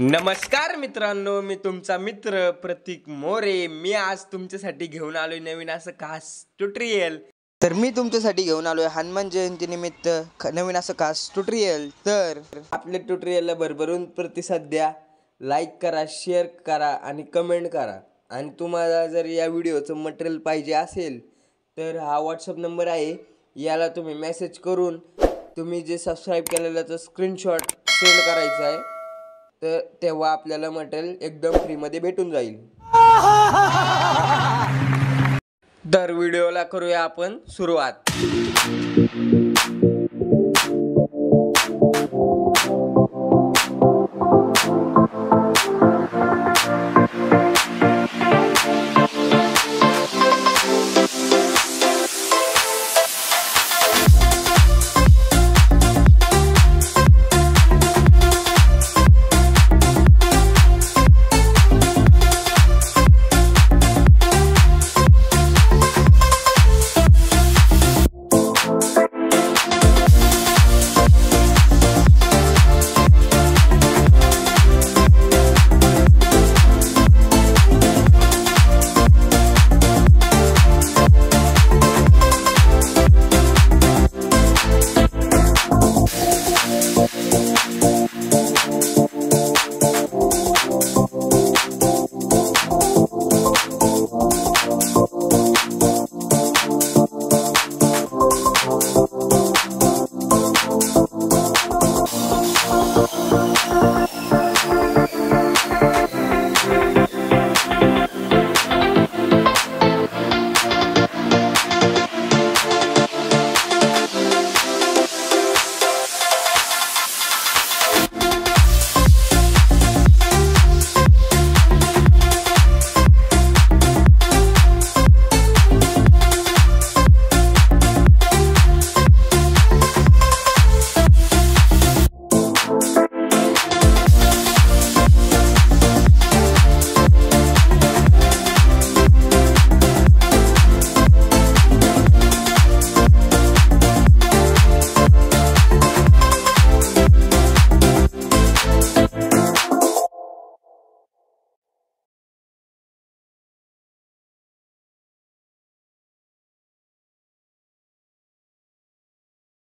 नमस्कार मित्रांनो, मी तुमचा मित्र प्रतीक मोरे. मी आज तुमच्यासाठी घेऊन आलोय नवीन असं खास ट्युटोरियल. तर मी तुमच्यासाठी घेऊन आलोय हनुमान जयंतीनिमित्त नवीन असं खास ट्युटोरियल. तर आपल्या ट्युटोरियलला भरभरून प्रतिसाद द्या, लाईक करा, शेअर करा आणि कमेंट करा. आणि तुम्हाला जर या व्हिडिओचं मटेरियल पाहिजे असेल तर हा व्हॉट्सअप नंबर आहे, याला तुम्ही मेसेज करून तुम्ही जे सबस्क्राईब केलेल्याचं स्क्रीनशॉट सेंड करायचा आहे. तर तेव्हा आपल्याला मटेरियल एकदम फ्रीमध्ये भेटून जाईल. तर व्हिडिओला करूया आपण सुरुवात.